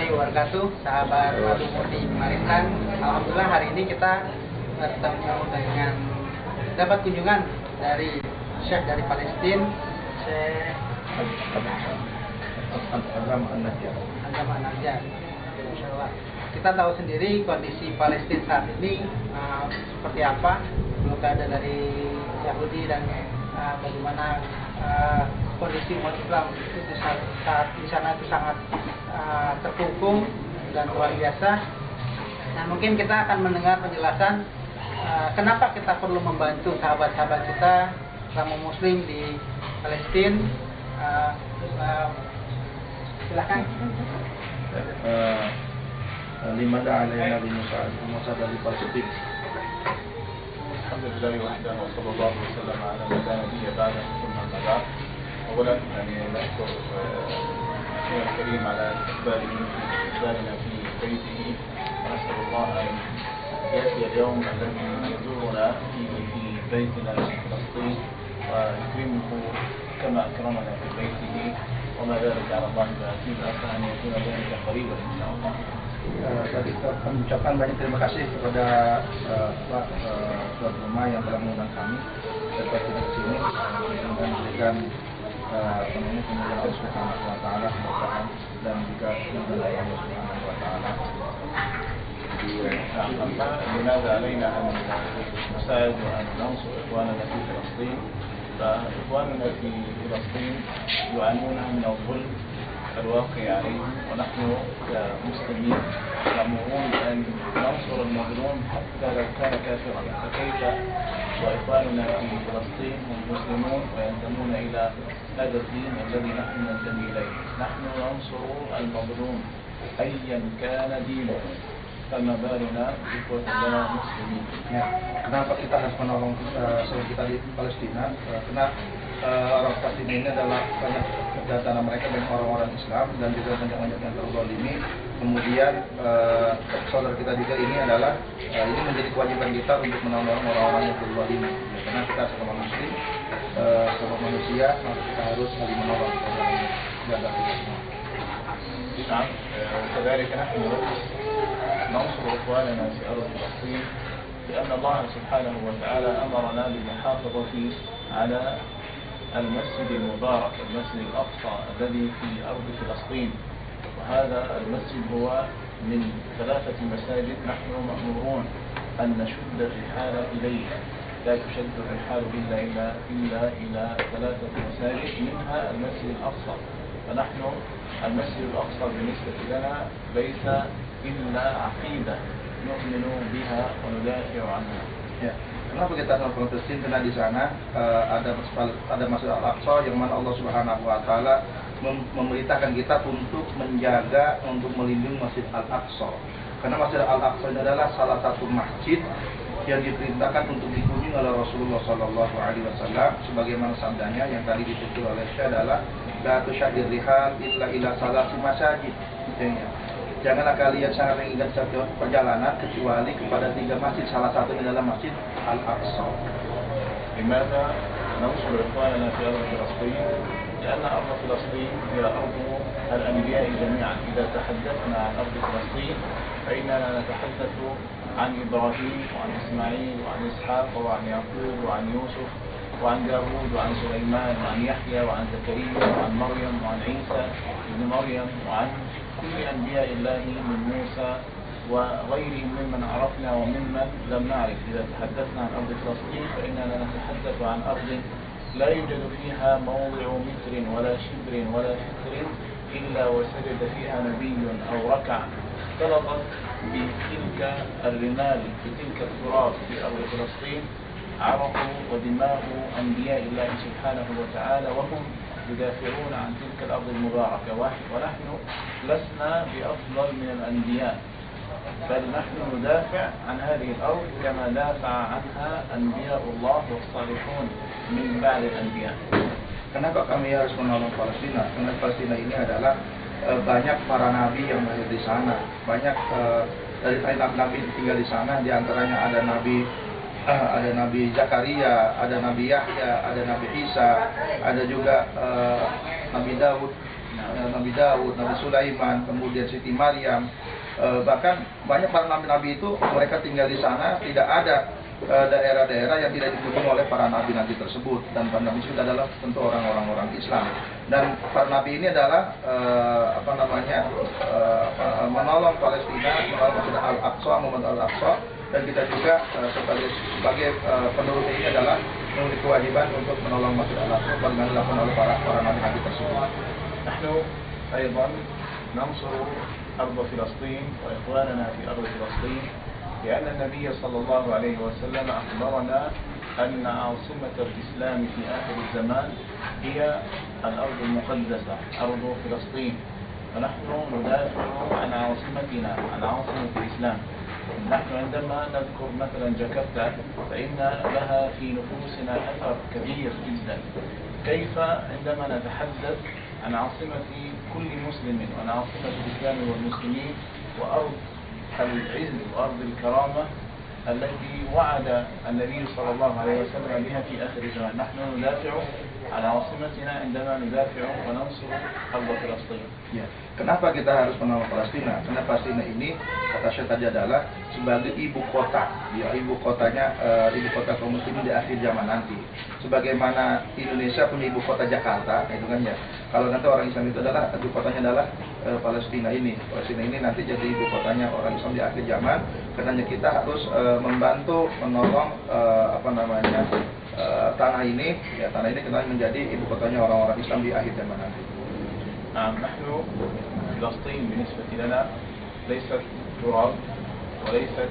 warahmatullahi wabarakatuh, sahabat Madu Murni Maritang. Alhamdulillah hari ini kita bertemu dengan dapat kunjungan dari Syekh dari Palestina, Syekh Agama An-Najjar. Insyaallah. Kita tahu sendiri kondisi Palestina saat ini seperti apa, blokade dari Yahudi dan bagaimana kondisi umat Islam itu saat di sana itu sangat terkungkung dan luar biasa. Nah, mungkin kita akan mendengar penjelasan kenapa kita perlu membantu sahabat-sahabat kita sama Muslim di Palestina. Silakan. Limada alaina bi musa'ad li Palestin. Alhamdulillah wahdahu wa sallallahu alaihi wasallam ala man nabiyya ba'da thumma amma ba'd. أولا يعني نشكر الشيخ الكريم على استقبالنا في بيته ونسأل الله أن يأتي اليوم الذي يزورنا فيه في بيتنا في فلسطين ويكرمه كما أكرمنا في بيته وما ذلك على الله بعزيز عسى أن يكون ذلك قريبا إن شاء الله. Tadi kami ucapkan banyak terima kasih kepada tuan rumah yang telah mengundang kami dapat ke sini dan memberikan kemuliaan Allah Subhanahu wa taala, keberkahan dan juga kemuliaan Allah Subhanahu wa taala. لماذا علينا أن نساعد وأن ننصر إخواننا في فلسطين؟ فإخواننا في فلسطين يعانون من الظلم الواقع عليهم، ونحن كمسلمين مأمورون بأن ننصر المظلوم حتى لو كان كافرا، فكيف وإخواننا في فلسطين هم مسلمون وينتمون إلى هذا الدين الذي نحن ننتمي إليه. نحن ننصر المظلوم أيا كان دينه، فما بالنا بإخوتنا المسلمين. Kenapa kita harus menolong saudara kita di Palestina? Karena orang Palestina ini adalah banyak kedatangan mereka dan orang-orang Islam dan juga banyak yang terzalimi. Kemudian saudara kita juga ini adalah ini menjadi kewajiban kita untuk menolong orang-orang yang terzalimi. Karena kita sama Muslim, sama manusia, maka kita harus saling menolong saudara kita semua. نعم وكذلك نحن ننصر إخواننا في أرض فلسطين لأن الله سبحانه وتعالى أمرنا بالمحافظة على المسجد المبارك، المسجد الأقصى الذي في أرض فلسطين، وهذا المسجد هو من 3 مساجد نحن مأمورون أن نشد الرحال إليه، لا تشد الرحال إلا إلى 3 مساجد منها المسجد الأقصى. فنحن المسجد الأقصى بالنسبة لنا ليس إلا عقيدة نؤمن بها وندافع عنها. Ya. Kenapa kita melakukan Palestina? Karena di sana ada Masjid Al-Aqsa yang mana Allah Subhanahu wa taala memerintahkan kita untuk menjaga, untuk melindungi Masjid Al-Aqsa. Karena Masjid Al-Aqsa adalah salah satu masjid yang diperintahkan untuk dikunjungi oleh Rasulullah Shallallahu Alaihi Wasallam, sebagaimana sabdanya yang tadi ditutur oleh Syekh adalah la tusyaddir rihal illa salasi masajid. Janganlah kalian sangat mengingat satu perjalanan kecuali kepada 3 masjid, salah satunya adalah Masjid Al-Aqsa. لماذا ننصر إخواننا في أرض فلسطين؟ لأن أرض فلسطين هي أرض الأنبياء جميعا. إذا تحدثنا عن أرض فلسطين فإننا نتحدث عن إبراهيم وعن إسماعيل وعن إسحاق وعن يعقوب وعن يوسف وعن داود وعن سليمان وعن يحيى وعن زكريا وعن مريم وعن عيسى ابن مريم وعن كل أنبياء الله من موسى وغيرهم ممن عرفنا وممن لم نعرف. إذا تحدثنا عن أرض فلسطين فإننا نتحدث عن أرض لا يوجد فيها موضع متر ولا شبر ولا فكر إلا وسجد فيها نبي أو ركع اختلطت بتلك الرمال بتلك التراب في أرض فلسطين عرق ودماء أنبياء الله سبحانه وتعالى وهم يدافعون عن تلك الأرض المباركة، ونحن لسنا بأفضل من الأنبياء، بل نحن ندافع عن هذه الأرض كما دافع عنها أنبياء الله والصالحون من بعد الأنبياء. Kenapa kami harus menolong Palestina? Karena Palestina ini adalah banyak para nabi yang ada di sana, banyak dari nabi tinggal di sana. Di antaranya ada Nabi Zakaria, ada Nabi Yahya, ada Nabi Isa, ada juga Nabi Daud. Nabi Daud, Nabi Sulaiman, kemudian Siti Maryam, bahkan banyak para nabi-nabi itu mereka tinggal di sana, tidak ada daerah-daerah yang tidak dikunjungi oleh para nabi-nabi tersebut. Dan para nabi itu adalah tentu orang Islam. Dan para nabi ini adalah menolong Palestina, menolong Masjid Al-Aqsa, Muhammad Al-Aqsa. Dan kita juga sebagai penerus ini adalah memiliki kewajiban untuk menolong Masjid Al-Aqsa bagaimana dilakukan oleh para nabi-nabi tersebut. نحن أيضا ننصر أرض فلسطين وإخواننا في أرض فلسطين لأن النبي صلى الله عليه وسلم أخبرنا أن عاصمة الإسلام في آخر الزمان هي الأرض المقدسة أرض فلسطين، ونحن ندافع عن عاصمتنا عن عاصمة الإسلام. نحن عندما نذكر مثلا جاكرتا فإن لها في نفوسنا أثر كبير جدا. كيف عندما نتحدث عن عاصمة كل مسلم وعن عاصمة الإسلام والمسلمين وأرض العز وأرض الكرامة التي وعد النبي صلى الله عليه وسلم بها في آخر الزمان. نحن ندافع عن عاصمتنا عندما ندافع وننصر أرض فلسطين. Ya. Kenapa kita harus menolong Palestina? Karena Palestina ini kata saya tadi adalah sebagai ibu kota, ya, ibu kota kaum muslimin di akhir zaman nanti. Sebagaimana Indonesia punya ibu kota Jakarta, itu kan ya. Kalau nanti orang Islam itu adalah ibu kotanya adalah Palestina ini. Palestina ini nanti jadi ibu kotanya orang Islam di akhir zaman. Karena kita harus membantu menolong tanah ini, ya, tanah ini kena menjadi ibu kotanya orang-orang Islam di akhir zaman nanti. نحن فلسطين بالنسبة لنا ليست تراب وليست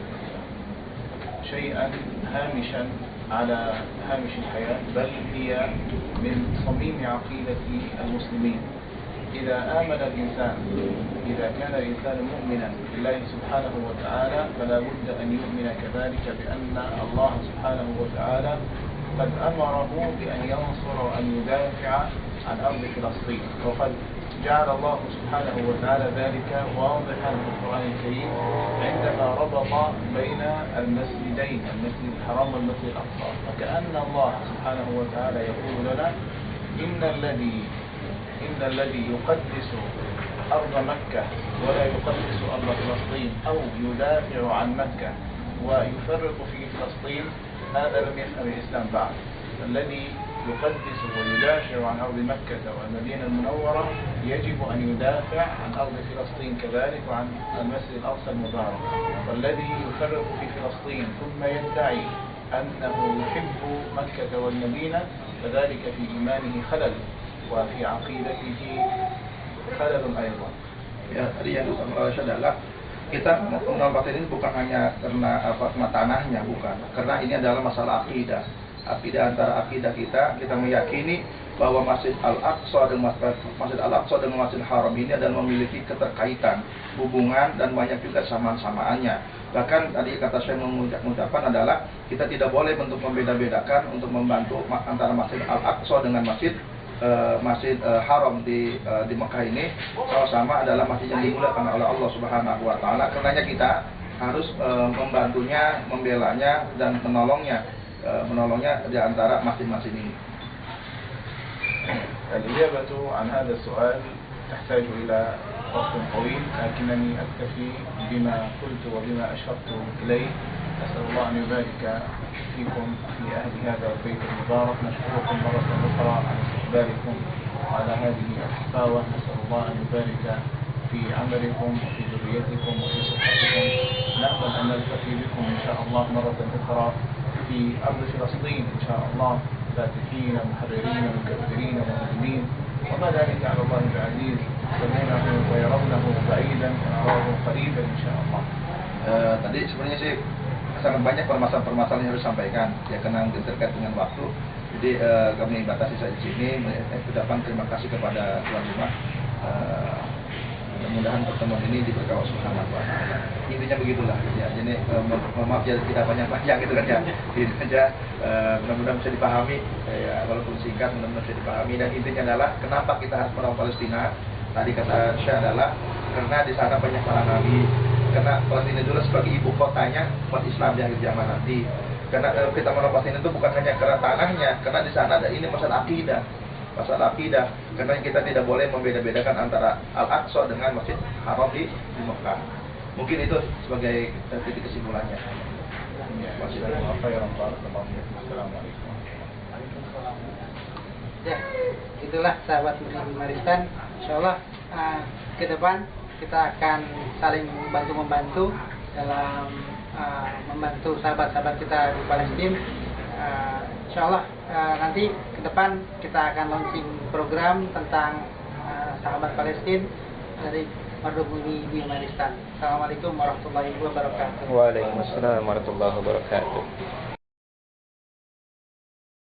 شيئا هامشا على هامش الحياة، بل هي من صميم عقيدة المسلمين. إذا آمن الإنسان، إذا كان الإنسان مؤمنا بالله سبحانه وتعالى فلا بد أن يؤمن كذلك بأن الله سبحانه وتعالى قد أمره بأن ينصر وأن يدافع عن أرض فلسطين، وقد جعل الله سبحانه وتعالى ذلك واضحا في القرآن الكريم عندما ربط بين المسجدين، المسجد الحرام والمسجد الأقصى. فكأن الله سبحانه وتعالى يقول لنا إن الذي يقدس أرض مكة ولا يقدس أرض فلسطين أو يدافع عن مكة ويفرق في فلسطين هذا لم يفهم الإسلام بعد. الذي يقدس ويدافع عن أرض مكة والمدينة المنورة يجب أن يدافع عن أرض فلسطين كذلك وعن المسجد الأقصى المبارك. والذي يفرق في فلسطين ثم يدعي أنه يحب مكة والمدينة فذلك في إيمانه خلل وفي عقيدته خلل أيضا. Ya, tadi yang disampaikan adalah kita menolak ini bukan hanya karena tanahnya, bukan. Karena ini adalah masalah akidah. Antara akidah kita meyakini bahwa Masjid Al-Aqsa dan Masjid Al-Aqsa dan Masjid Haram ini adalah memiliki keterkaitan, hubungan dan banyak juga samaan-samaannya. Bahkan tadi kata saya mengucapkan adalah kita tidak boleh untuk membeda-bedakan untuk membantu antara Masjid Al-Aqsa dengan Masjid Haram di Mekah ini sama-sama adalah masjid yang dimuliakan oleh Allah Subhanahu wa taala. Karenanya kita harus membantunya, membelanya dan menolongnya di antara masjid-masjid ini. الإجابة عن هذا السؤال تحتاج إلى وقت طويل، لكنني أكتفي بما قلت وبما أشرت إليه. أسأل الله أن يبارك فيكم في أهل هذا البيت المبارك. نشكركم مرة أخرى على استقبالكم وعلى هذه الحفاوة. نسأل الله أن يبارك في عملكم وفي ذريتكم وفي صحتكم. نأمل أن نلتقي بكم إن شاء الله مرة أخرى في أرض فلسطين إن شاء الله، فاتحين محررين مكبرين مؤمنين، وما ذلك على الله بعزيز، يسمونه ويرونه بعيدا ونراه قريبا إن شاء الله. Tadi sebenarnya sih sangat banyak permasalahan yang harus disampaikan, ya, karena terkait dengan waktu. Jadi kami batasi saja di sini. Ucapan terima kasih kepada tuan rumah. Mudah-mudahan pertemuan ini diberkahi Allah Subhanahu wa taala. Intinya begitulah ya. Jadi maaf ya tidak banyak-banyak gitu kan ya. Ini saja mudah-mudahan bisa dipahami ya, walaupun singkat mudah-mudahan bisa dipahami. Dan intinya adalah kenapa kita harus menolong Palestina. Tadi kata saya adalah karena di sana banyak para nabi. Karena Palestina dulu sebagai ibu kotanya umat Islam di akhir zaman nanti. Karena kita menolong Palestina itu bukan hanya karena tanahnya, karena di sana ada ini masalah akidah. masalah akidah, karena kita tidak boleh membeda-bedakan antara Al-Aqsa dengan Masjid Haram di Mekah. Mungkin itu sebagai titik kesimpulannya. Assalamualaikum. Ya, itulah sahabat Muslim Maristan. Insyaallah ke depan kita akan saling membantu dalam membantu sahabat-sahabat kita di Palestina. Insyaallah nanti ke depan kita akan launching program tentang sahabat Palestina dari Mardubuni di Maristan. Assalamualaikum warahmatullahi wabarakatuh. Waalaikumsalam warahmatullahi wabarakatuh.